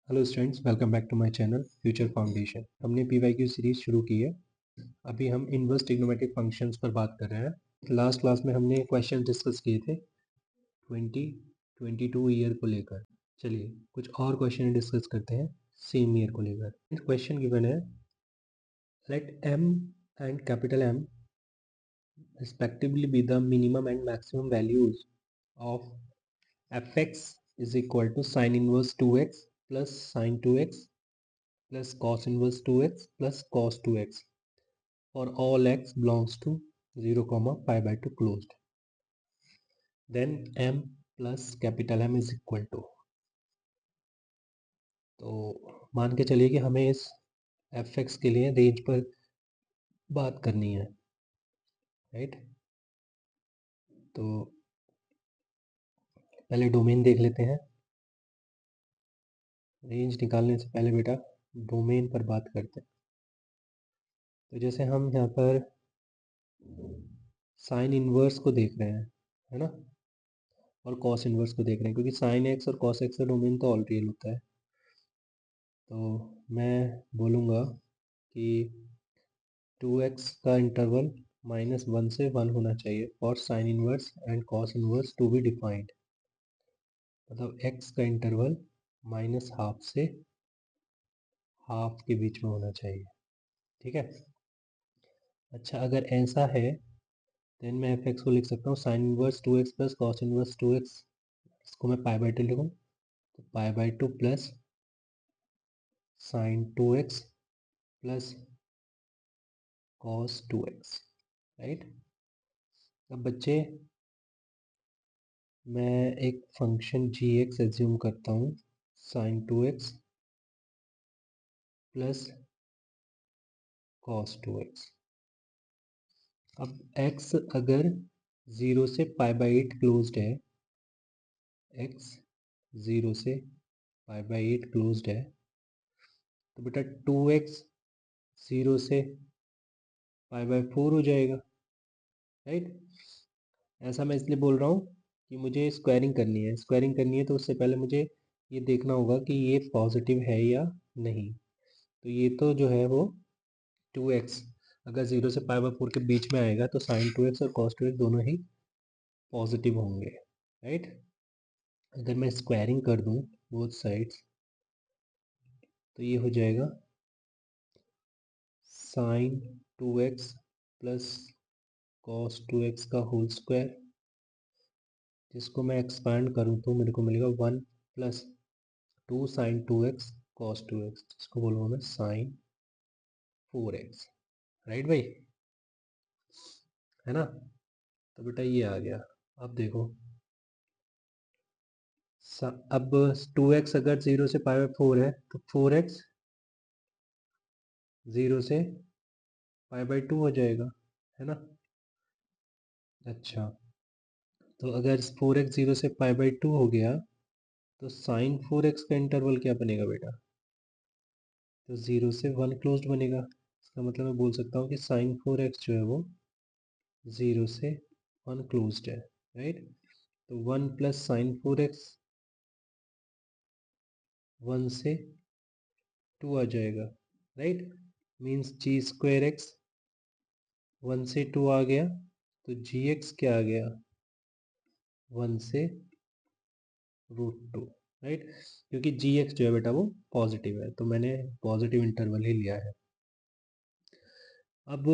Hello students, welcome back to my channel Future Foundation. हमने PYQ series शुरू की है। अभी हम इनवर्स ट्रिग्नोमेट्रिक फंक्शंस पर बात कर रहे हैं। लास्ट क्लास में हमने क्वेश्चन डिस्कस किए थे 2022 ईयर को लेकर। चलिए कुछ और क्वेश्चन डिस्कस करते हैं सेम ईयर को लेकर। क्वेश्चन गिवन है, let m and capital M respectively be the minimum and maximum values of fx is equal to sin inverse 2x plus sin 2x plus cos inverse 2x plus cos 2x for all x belongs to 0 comma pi by 2 closed. Then m plus capital M is equal to, तो मान के चलिए कि हमें इस fx के लिए range पर बात करनी है, राइट। तो पहले डोमेन देख लेते हैं। रेंज निकालने से पहले बेटा डोमेन पर बात करते हैं। तो जैसे हम यहाँ पर साइन इनवर्स को देख रहे हैं, है ना, और कॉस इनवर्स को देख रहे हैं, क्योंकि साइन एक्स और कॉस एक्स का डोमेन तो ऑल रियल होता है। तो मैं बोलूँगा कि 2x का इंटरवल -1 से 1 होना चाहिए for sine inverse and cos inverse two be defined. मतलब x का इंटरवल -½ से ½ के बीच में होना चाहिए, ठीक है। अच्छा, अगर ऐसा है देन मैं fx को लिख सकता हूँ sine inverse 2x plus cos inverse 2x। इसको मैं पाई बाई 2 लिखूँ, तो पाई by 2 plus sign 2x plus cos 2x, right. अब बच्चे मैं एक फंक्शन gx एज्यूम करता हूँ sin 2x plus cos 2x। अब x अगर 0 से पाई बाई 8 क्लोज्ड है, x 0 से पाई बाई 8 क्लोज्ड है, तो बेटा 2x 0 से पाई बाई 4 हो जाएगा, राइट। ऐसा मैं इसलिए बोल रहा हूँ कि मुझे स्क्वायरिंग करनी है। स्क्वायरिंग करनी है तो उससे पहले मुझे ये देखना होगा कि ये पॉजिटिव है या नहीं। तो ये तो जो है वो 2x अगर 0 से पाई बाई 4 के बीच में आएगा तो साइन 2x और कॉस 2x दोनों ही पॉजिटिव होंगे, राइट। अगर मैं स्क्वायरिंग कर दूँ बोथ साइड्स तो ये हो जाएगा sign 2x plus cos 2x का होल स्क्वायर, जिसको मैं एक्सपांड करूँ तो मेरे को मिलेगा 1 plus 2 sign 2x cos 2x, जिसको बोलूँगा मैं साइन 4x, राइट भाई, है ना। तो बेटा ये आ गया। अब देखो अब 2x अगर 0 से पाई बाई 4 है तो 4x 0 से पाई बाई 2 हो जाएगा, है ना। अच्छा, तो अगर 4x 0 से पाई बाई 2 हो गया तो साइन 4x का इंटरवल क्या बनेगा बेटा, तो 0 से 1 क्लोज्ड बनेगा। इसका मतलब मैं बोल सकता हूँ कि साइन 4x जो है वो 0 से 1 क्लोज्ड है, राइट। तो 1 प्लस साइन 4x 1 से 2 आ जाएगा, राइट। मीन्स जी स्क्वायर एक्स 1 से 2 आ गया, तो जी एक्स क्या आ गया 1 से √2, राइट। क्योंकि जी एक्स जो है बेटा वो पॉजिटिव है, तो मैंने पॉजिटिव इंटरवल ही लिया है। अब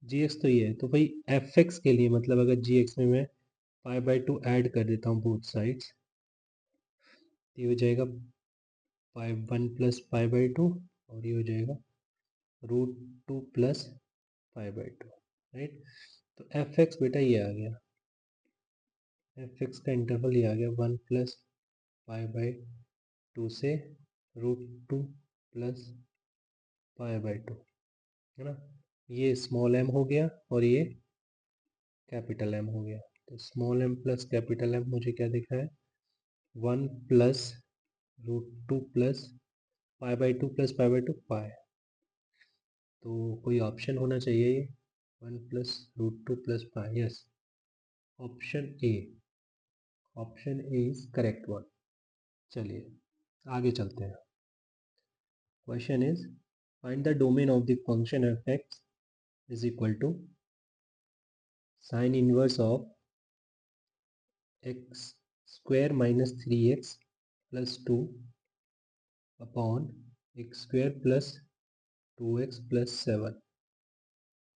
जी एक्स तो ये है, तो भाई एफ एक्स के लिए मतलब अगर जी एक्स में मैं पाई बाई 2 ऐड कर देता हूँ बोथ साइड्स, तो ये हो जाएगा पाई 1 प्लस पाई बाई 2 और ये हो जाएगा √2 प्लस पाई बाई 2, राइट। तो एफ एक्स बेटा ये आ गया, एफ एक्स का इंटरवल ये आ गया 1 प्लस पाई बाई 2 से √2 प्लस पाई बाई 2, है ना। ये स्मॉल एम हो गया और ये कैपिटल एम हो गया। तो small m plus capital M मुझे क्या दिख रहा है 1 plus √2 plus pi by 2 plus pi by 2 pi. तो कोई ऑप्शन होना चाहिए ये 1 plus √2 plus pi, yes, option A. Option A is correct one. चलिए आगे चलते हैं। Question is find the domain of the function F X is equal to sine inverse of X square minus 3x plus 2 upon X square plus 2x plus 7।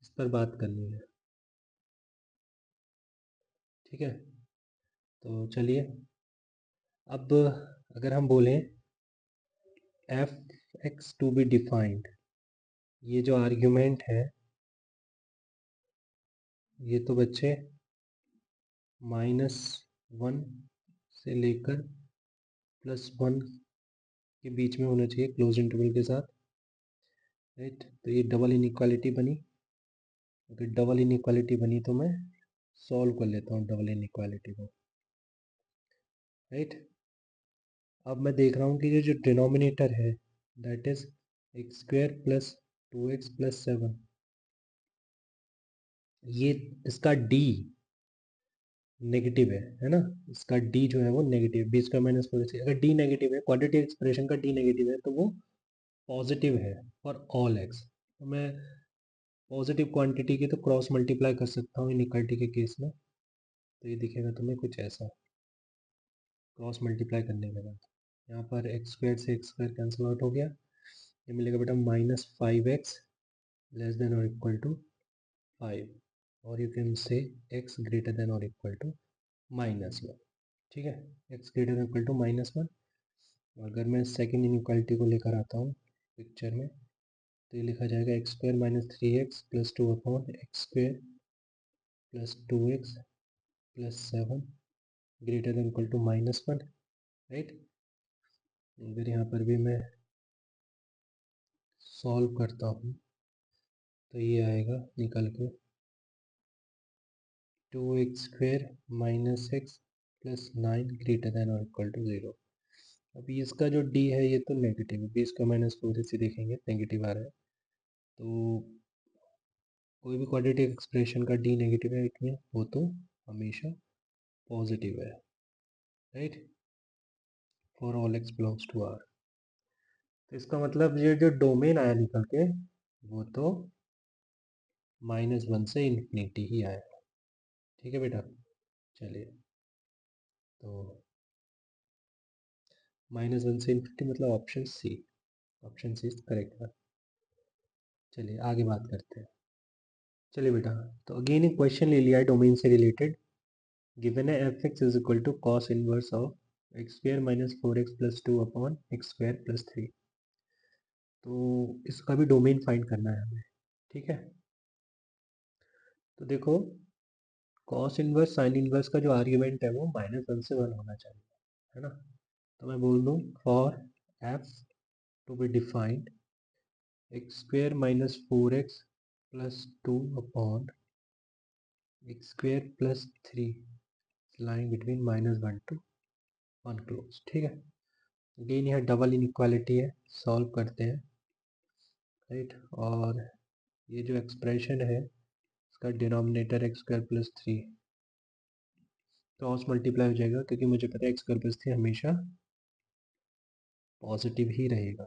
इस पर बात करनी है, ठीक है। तो चलिए, अब अगर हम बोलें F X to be defined, ये जो आर्ग्यूमेंट है ये तो बच्चे -1 से लेकर +1 के बीच में होना चाहिए क्लोज इंटरवल के साथ, राइट। तो ये डबल इनइक्वालिटी बनी। अगर डबल इनइक्वालिटी बनी तो मैं सॉल्व कर लेता हूँ डबल इनइक्वालिटी को, राइट। अब मैं देख रहा हूँ कि ये जो डिनोमिनेटर है that is x square plus 2x plus 7, ये इसका डी नेगेटिव है ना। इसका डी जो है वो negative, B square minus 4ac, अगर डी नेगेटिव है, क्वाड्रेटिक एक्सप्रेशन का डी नेगेटिव है तो वो पॉजिटिव है फॉर ऑल एक्स। तो मैं पॉजिटिव क्वांटिटी की तो क्रॉस मल्टीप्लाई कर सकता हूँ इनइक्वालिटी के केस में। तो ये दिखेगा तुम्हें कुछ ऐसा, क्रॉस मल्टीप्लाई करने के बाद यहाँ पर एक्स स्क्वायर से एक्स स्क्वायर कैंसिल आउट हो गया, ये मिलेगा बेटा -5x लेस देन और इक्वल टू 5, और you can say x greater than और इक्वल टू -1, ठीक है। x greater than equal to -1। अगर मैं सेकेंड इनइक्वालिटी को लेकर आता हूँ पिक्चर में, तो ये लिखा जाएगा X square minus 3x plus 2 upon X square plus 2x plus 7 greater than equal to -1, right. अगर यहाँ पर भी मैं सॉल्व करता हूँ तो ये आएगा निकल के 2x square minus x plus 9 greater than और इक्वल टू 0। अभी इसका जो d है ये तो नेगेटिव है, b स्क्वायर माइनस 4 से देखेंगे नेगेटिव आ रहा है, तो कोई भी क्वाड्रेटिक एक्सप्रेशन का d नेगेटिव है इट मीन वो तो हमेशा पॉजिटिव है, right, for all x belongs to R. तो इसका मतलब ये जो डोमेन आया निकल के वो तो -1 से इन्फिनिटी ही आया, ठीक है बेटा। चलिए, तो -1 से इन्फिनिटी मतलब option C, option C is correct है। चलिए आगे बात करते हैं। चलिए बेटा, तो अगेन एक क्वेश्चन ले लिया है डोमेन से रिलेटेड। गिवन है F X is equal to cos inverse of X square minus 4x plus 2 upon X square plus 3। तो इसका भी डोमेन फाइंड करना है हमें, ठीक है। तो देखो, कॉस इनवर्स साइन इनवर्स का जो आर्ग्यूमेंट है वो -1 से 1 होना चाहिए, है ना। तो मैं बोल दूँ for F two be defined x square minus 4x plus 2 upon X square plus 3 line between -1 to 1 close, ठीक है। अगेन यहाँ डबल इनइक्वालिटी है, सॉल्व करते हैं, राइट। और ये जो एक्सप्रेशन है इसका denominator x square plus 3 cross multiply हो जाएगा, क्योंकि मुझे पता है एक्स स्क्वायर प्लस 3 हमेशा पॉजिटिव ही रहेगा।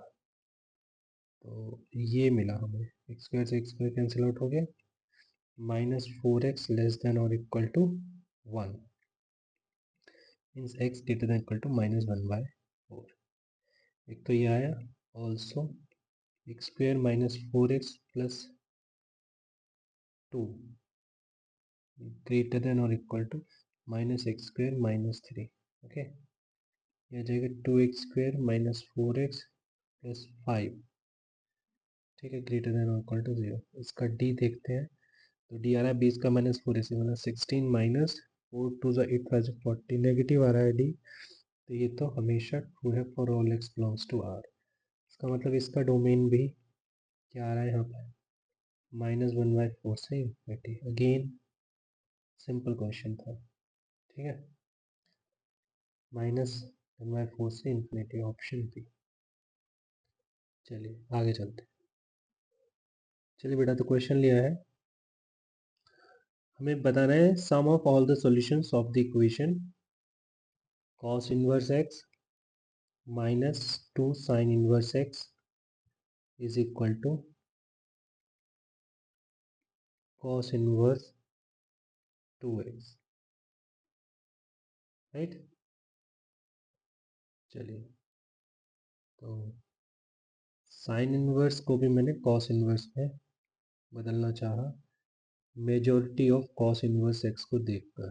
तो ये मिला हमें, एक्स स्क्वायर से एक्स स्क्वायर कैंसिल आउट हो गया, -4x लेस देन और equal to 1 means x greater than equal to -1/4। एक तो ये आया, also x square minus 4x plus 2 greater than और equal to -x square minus 3, okay. यह आ जाएगा 2x square minus 4x plus 5, ठीक है, ग्रेटर देन और इक्वल टू 0। इसका d देखते हैं, तो d आ रहा है 20 का -4 इसी मतलब 16 माइनस 4 टू ज़ा 8 5 40, नेगेटिव आ रहा है d। तो ये तो हमेशा ट्रू है for all x belongs to R. इसका मतलब इसका डोमेन भी क्या आ रहा है यहाँ पर, -1/4 से इन्फिनिटी। अगेन सिंपल क्वेश्चन था, ठीक है, -1/4 से इन्फिनिटी, ऑप्शन बी। चलिए आगे चलते हैं। चलिए बेटा, तो क्वेश्चन लिया है, हमें बताना है sum of all the solutions of the equation cos inverse x -2 sin inverse x is equal to cos inverse 2x, right. चलिए, तो साइन इनवर्स को भी मैंने कॉस इनवर्स में बदलना चाहा, majority of cos inverse x को देखकर।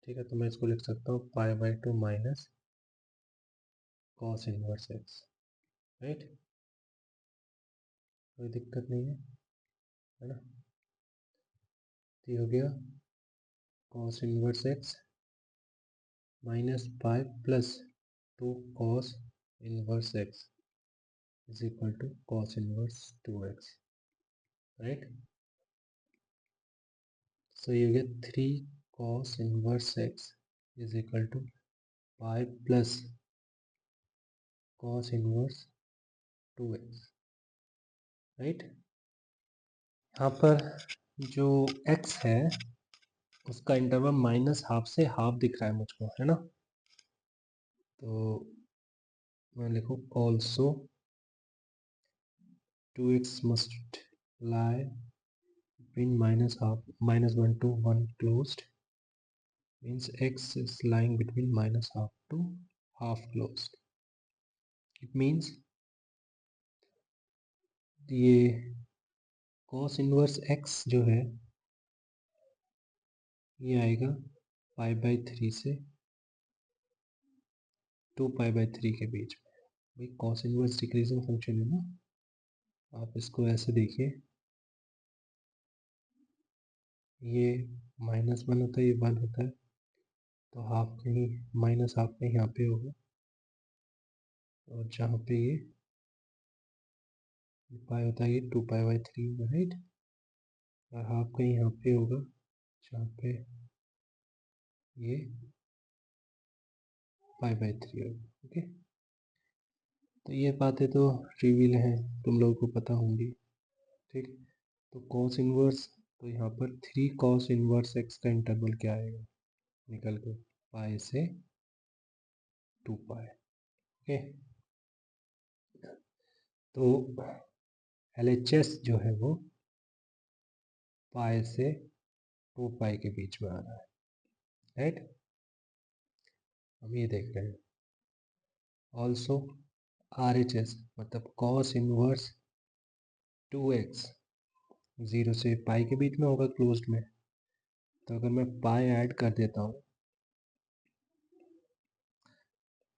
ठीक है, तो मैं इसको लिख सकता हूँ π/2 minus cos inverse x, right. कोई दिक्कत नहीं है ना। तो ये हो गया cos inverse x minus pi plus 2 cos inverse x is equal to cos inverse 2x, right. So ये हो गया 3 cos inverse x is equal to pi plus cos inverse 2x, right. यहाँ पर जो x है उसका इंटरवल माइनस हाफ से half दिख रहा है मुझको, है ना। तो मैं लिखूँ also 2x must lie between minus half -1 to 1 closed, means x is lying between minus half to half closed. It means ये cos इनवर्स x जो है ये आएगा π/3 से 2π/3 के बीच में। भाई cos इनवर्स डिक्रीजिंग फंक्शन है ना, आप इसको ऐसे देखिए, ये -1 होता है, ये 1 होता है, तो हाफ कहीं माइनस हाफ कहीं यहाँ पे होगा, और जहाँ पे ये पाई होता है ये 2π/3 होगा, राइट। और हाफ कहीं यहाँ पे होगा जहाँ पे ये π/3 होगा, ओके। तो ये बातें तो ट्रिवियल हैं, तुम लोगों को पता होंगी, ठीक। तो कॉस इनवर्स, तो यहाँ पर 3 कॉस इनवर्स x का इंटरवल क्या आएगा निकल के, पाई से 2π, ओके। तो LHS जो है वो पाई से 2π के बीच में आ रहा है, राइट। हम ये देख रहे हैं। ऑल्सो RHS मतलब कॉस इनवर्स 2x 0 से पाई के बीच में होगा क्लोज्ड में, तो अगर मैं पाई ऐड कर देता हूँ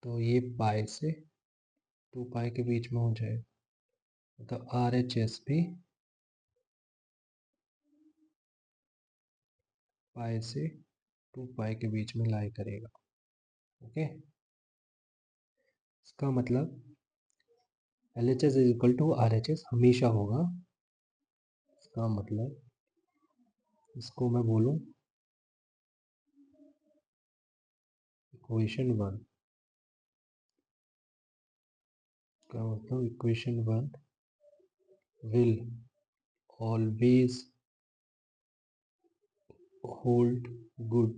तो ये पाई से 2π के बीच में हो जाएगा, मतलब RHS भी पाई से 2π के बीच में लाई करेगा, ओके। इसका मतलब LHS is equal to RHS हमेशा होगा। इसका मतलब इसको मैं बोलूँ इक्वेशन 1 का मतलब equation 1 will always hold good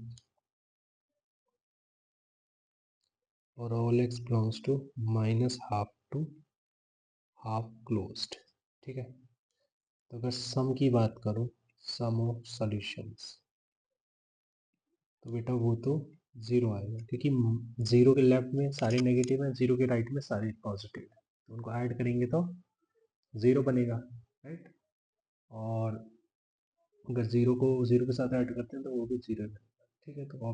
और all x belongs to -half to half closed, ठीक है। तो अगर सम की बात करूँ, सम ऑफ सॉल्यूशंस, तो बेटा वो तो ज़ीरो आएगा, क्योंकि ज़ीरो के लेफ्ट में सारे नेगेटिव हैं, ज़ीरो के राइट में सारे पॉजिटिव हैं, तो उनको ऐड करेंगे तो ज़ीरो बनेगा, राइट। और अगर ज़ीरो को ज़ीरो के साथ ऐड करते हैं तो वो भी ज़ीरो बनेगा, ठीक है। तो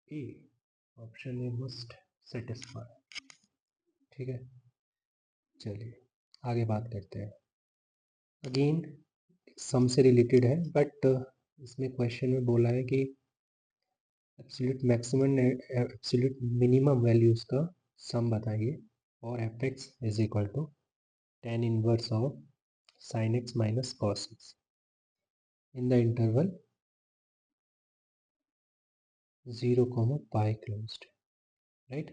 ए ऑप्शन ए मस्ट सेटिस्फाई, ठीक है। चलिए आगे बात करते हैं। अगेन सम से रिलेटेड है, बट इसमें क्वेश्चन में बोला है कि absolute maximum absolute minimum values का सम बताइए और fx is equal to tan inverse of sin x minus cos x in the interval 0, pi closed, right.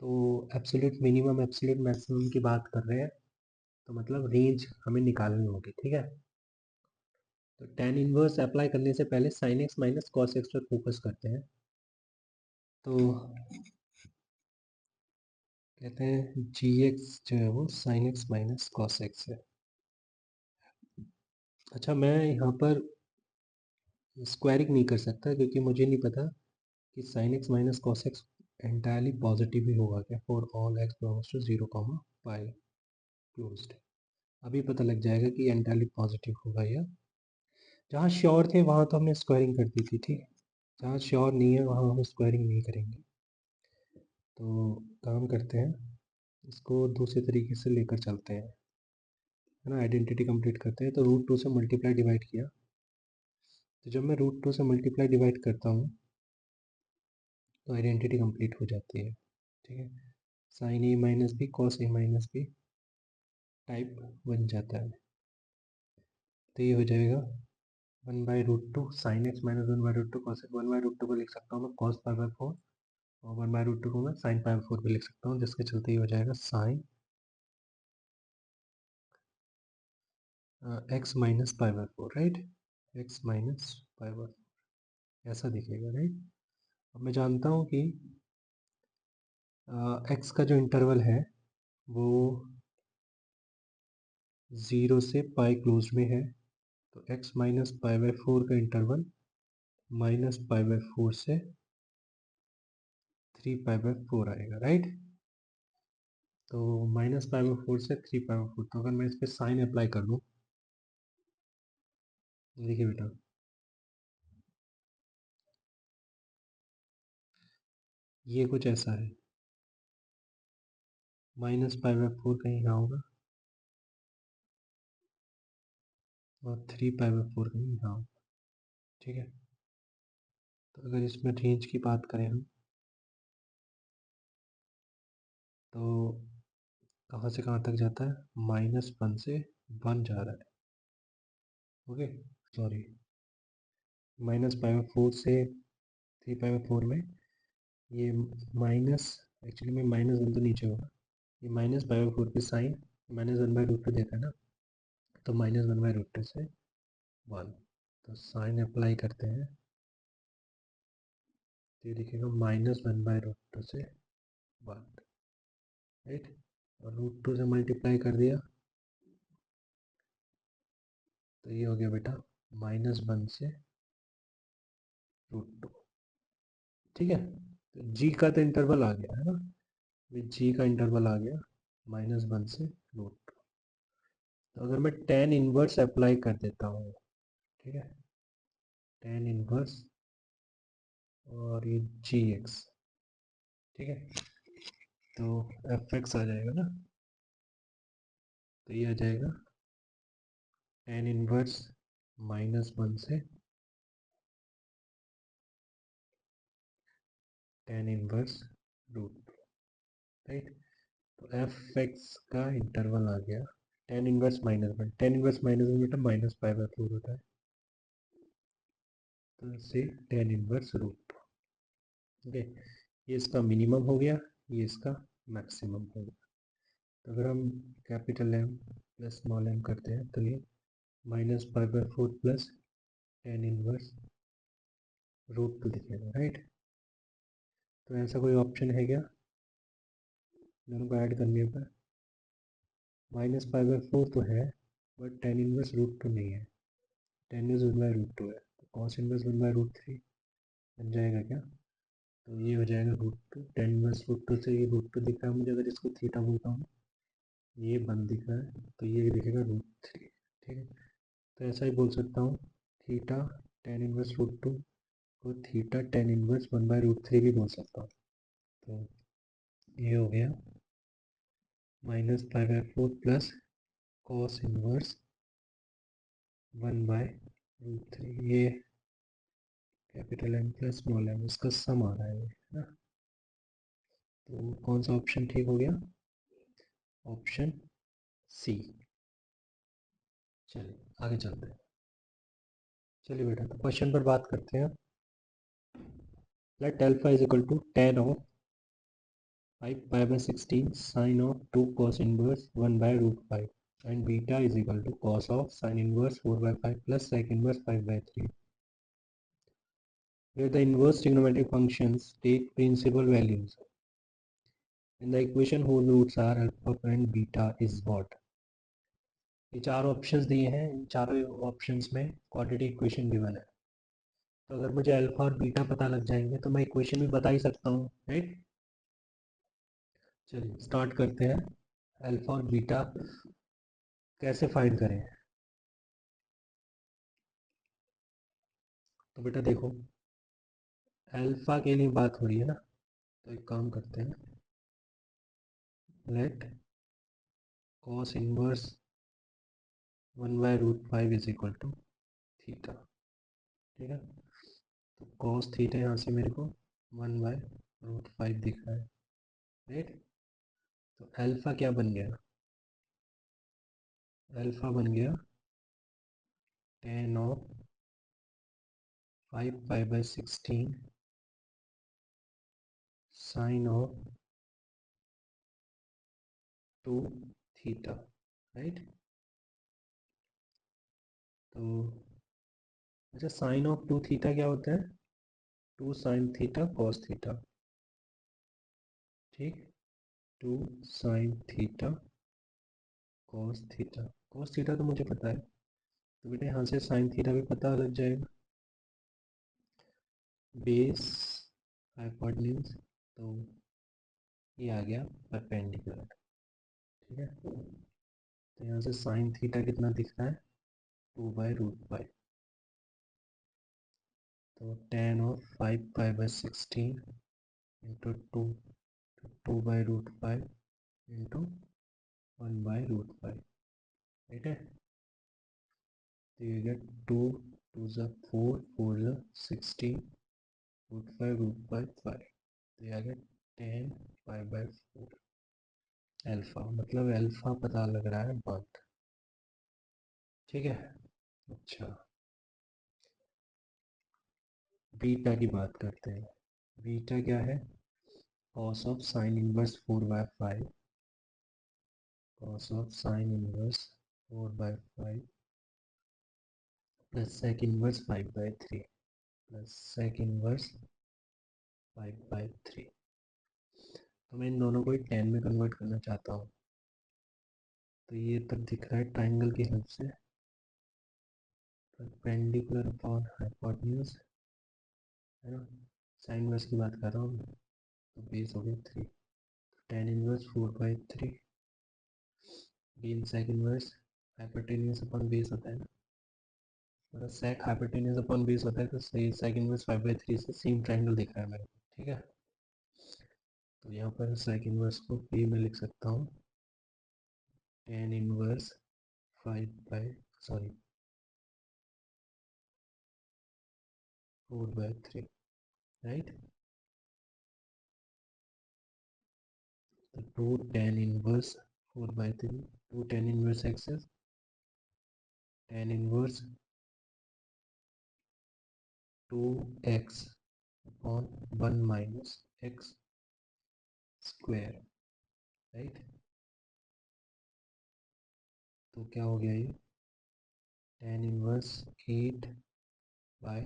तो एब्सोल्यूट मिनिमम एब्सोल्यूट मैक्सिमम की बात कर रहे हैं, तो मतलब रेंज हमें निकालनी होगी, ठीक है। तो tan इनवर्स अप्लाई करने से पहले sin x minus cos x पर फोकस करते हैं। तो कहते हैं जी एक्स जो है वो sign x minus cos x है। अच्छा, मैं यहाँ पर स्क्वायरिंग नहीं कर सकता क्योंकि मुझे नहीं पता कि sine x minus cos x entirely positive ही होगा क्या for all x belongs to 0 comma pi closed. अभी पता लग जाएगा कि एंटायरली पॉजिटिव होगा या। जहाँ श्योर थे वहाँ तो हमने स्क्वायरिंग कर दी थी, ठीक। जहाँ श्योर नहीं है वहाँ हम स्क्वायरिंग नहीं करेंगे। तो काम करते हैं, इसको दूसरे तरीके से लेकर चलते हैं, है ना। आइडेंटिटी कंप्लीट करते हैं। तो रूट टू से मल्टीप्लाई डिवाइड किया, तो जब मैं रूट टू से मल्टीप्लाई डिवाइड करता हूँ तो आइडेंटिटी कंप्लीट हो जाती है, ठीक है। Sign A minus B cos A minus B type बन जाता है। तो ये हो जाएगा 1/√2 sign x minus 1/√2 cos x. 1/√2 को लिख सकता हूँ मैं कॉस पाई/4 और 1/√2 को मैं साइन पाई/4 भी लिख सकता हूँ, जिसके चलते ही हो जाएगा साइन एक्स माइनस पाई/4, राइट। एक्स माइनस पाई/4 ऐसा दिखेगा, राइट। अब मैं जानता हूँ कि एक्स का जो इंटरवल है वो 0 से पाई क्लोज में है। तो एक्स माइनस पाई/4 का इंटरवल माइनस पाई/4 से 3 पाई/4 आएगा, राइट। तो माइनस पाई/4 से 3 पाई/4, तो अगर मैं इस पर साइन अप्लाई कर दूँ, देखिए बेटा, ये कुछ ऐसा है। माइनस पाई/4 कहीं यहाँ होगा और 3 पाई/4 कहीं यहाँ होगा, ठीक है। तो अगर इसमें रेंज की बात करें हम, तो कहाँ से कहाँ तक जाता है, -1 से 1 जा रहा है, ओके। सॉरी, -पाई/4 से 3 पाई/4 में ये माइनस, एक्चुअली में -1 तो नीचे होगा, ये -पाई/4 पे साइन -1/√2 देता है ना, तो -1/√2 से 1। तो साइन अप्लाई करते हैं तो ये दिखेगा -1/√2 से 1, राइट। और √2 से मल्टीप्लाई कर दिया तो ये हो गया बेटा -1 से √2, ठीक है। तो जी का तो इंटरवल आ गया है ना, जी का इंटरवल आ गया -1 से √2। तो अगर मैं tan इनवर्स अप्लाई कर देता हूँ, ठीक है, tan इनवर्स और ये जी एक्स, ठीक है, तो एफ एक्स आ जाएगा ना। तो ये आ जाएगा tan इनवर्स -1 से tan इनवर्स √2, राइट। तो एफ एक्स का इंटरवल आ गया tan इनवर्स -1। tan इनवर्स -1 बेटा -पाई/4 होता है, तो इससे tan इनवर्स √2, ओके। ये इसका मिनिमम हो गया, ये इसका मैक्सिमम हो गया। तो अगर हम capital M plus small m करते हैं तो ये -पाई/4 प्लस tan इनवर्स √2 दिखेगा, राइट। तो ऐसा कोई ऑप्शन है क्या दोनों को ऐड करने पर? -पाई/4 तो है बट tan इनवर्स √2 नहीं है, tan इनवर्स 1/√2 है, तो cos इनवर्स 1/√3 बन जाएगा क्या? तो ये हो जाएगा √2, tan इनवर्स √2 से ये √2 दिख रहा है मुझे, अगर इसको थीटा बोलता हूँ ये 1 दिख रहा है तो ये दिखेगा √3, ठीक है। तो ऐसा ही बोल सकता हूँ, थीटा tan इनवर्स √2 को थीटा tan इनवर्स 1/√3 भी बोल सकता हूँ। तो ये हो गया -पाई/4 प्लस cos इनवर्स 1/√3, ये capital M plus small m इसका सम आ रहा है ये, है ना। तो कौन सा ऑप्शन ठीक हो गया? Option C. चलिए आगे चलते हैं। चलिए बेटा, तो क्वेश्चन पर बात करते हैं। Let alpha is equal to tan of 5 पाई/16 sin of 2 cos inverse 1/√5 and beta is equal to cos of sin inverse 4/5 plus sec inverse 5/3, where the inverse trigonometric functions take principal values. In the equation whole roots are alpha and beta is what. ये चार options दिए हैं, इन चारों options में quadratic equation given है। तो अगर मुझे अल्फा और बीटा पता लग जाएंगे तो मैं इक्वेशन भी बता ही सकता हूँ, राइट। चलिए स्टार्ट करते हैं। अल्फा और बीटा कैसे फाइंड करें। तो बेटा देखो, अल्फा के लिए बात हो रही है ना, तो एक काम करते हैं, let cos inverse 1/√5 is equal to theta. ठीक है, तो कॉस थीटा यहाँ से मेरे को 1/√5 दिख रहा है, राइट। तो अल्फा क्या बन गया, अल्फा बन गया tan of 5π/16 sine of 2 theta, right. तो अच्छा, साइन ऑफ 2 थीटा क्या होता है, 2 साइन थीटा कॉस थीटा, ठीक। 2 sine theta cos theta, cos theta तो मुझे पता है, तो बेटा यहाँ से साइन थीटा भी पता लग जाएगा। बेस हाइपोटेन्यूज, तो ये आ गया परपेंडिकुलर, ठीक है। तो यहाँ से साइन थीटा कितना दिख रहा है, 2/√5। तो tan ऑफ 5π/16 इंटू 2/√5 इंटू 1/√5, ठीक है। तो you get 2 2 ज़ा 4 4 ज़ा 16 √5 5, तो ये आ गया 10 5/4 अल्फा, मतलब अल्फा पता लग रहा है 1, ठीक है। अच्छा, बीटा की बात करते हैं। बीटा क्या है, cos of sine inverse 4/5, cos of sine inverse 4/5 plus sec inverse 5/3 plus sec inverse 5/3। तो मैं इन दोनों को एक tan में कन्वर्ट करना चाहता हूँ। तो ये तब दिख रहा है ट्राइंगल की हेल्प से, परपेंडिकुलर अपॉन हाइपोटेन्यूज, है ना। साइन इनवर्स की बात कर रहा हूँ, तो बेस हो गया 3, tan inverse 4/3 been sec inverse hypotenuse upon base होता है ना, मतलब सेक हाइपोटेन्यूज अपॉन बेस होता है, तो सही सेक इनवर्स 5/3 से सेम ट्राइंगल दिख रहा है मेरे को, ठीक है। तो यहाँ पर सेक इनवर्स को p में लिख सकता हूँ tan इनवर्स 4/3, राइट। तो 2 tan inverse 4/3, 2 tan inverse x is tan inverse 2x upon 1 minus x square, right. तो क्या हो गया ये, tan inverse 8 by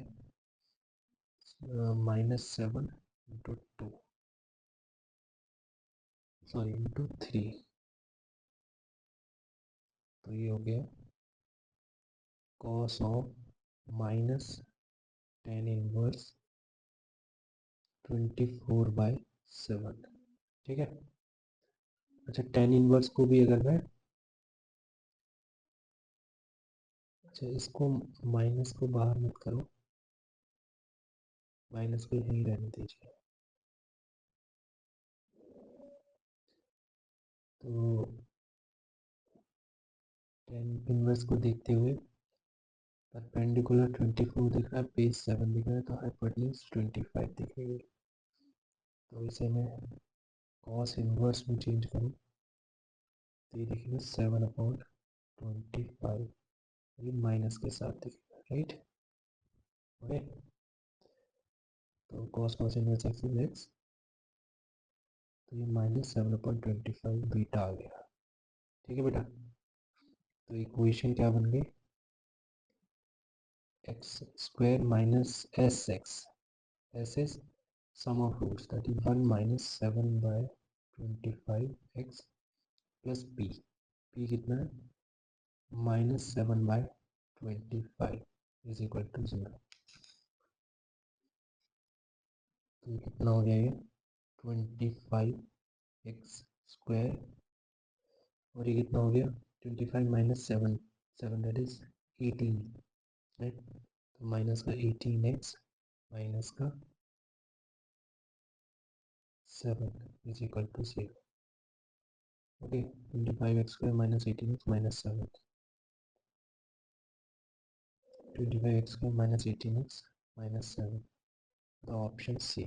-7 into 2, sorry into 3, तो ये हो गया cos of minus tan inverse 24/7, ठीक है। अच्छा, tan इनवर्स को भी अगर मैं, अच्छा इसको माइनस को बाहर मत करो, माइनस को यहीं रहने दीजिए। तो tan इनवर्स को देखते हुए परपेंडिकुलर 24 दिख रहा है, बेस 7 दिख रहा है, तो हाइपोटेन्यूज 25 दिखेगी। तो इसे मैं कॉस इनवर्स में चेंज करूँ तो ये दिखेगा 7/25, ये माइनस के साथ दिखेगा, राइट। ओके, तो cos cos inverse x is x, तो ये -7/25 बीटा आ गया, ठीक है बेटा। तो इक्वेशन क्या बन गई, X square minus S X, S is sum of roots that is 1 - 7/25, 25x plus p, p कितना है -7/25 इज इक्वल टू 0। तो ये कितना हो गया ये 25x² और ये कितना हो गया 25 माइनस 7, 7 दैट इज 18, राइट। तो माइनस का 18x माइनस का 7 is equal to 0। Okay, 25x² minus 18x minus 7, 25x² minus 18x minus 7, the option C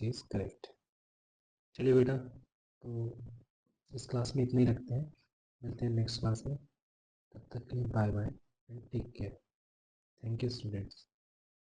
is correct. चलिए बेटा, तो इस क्लास में इतना ही रखते हैं, मिलते हैं नेक्स्ट क्लास में। तब तक के लिए bye bye and take care. Thank you students.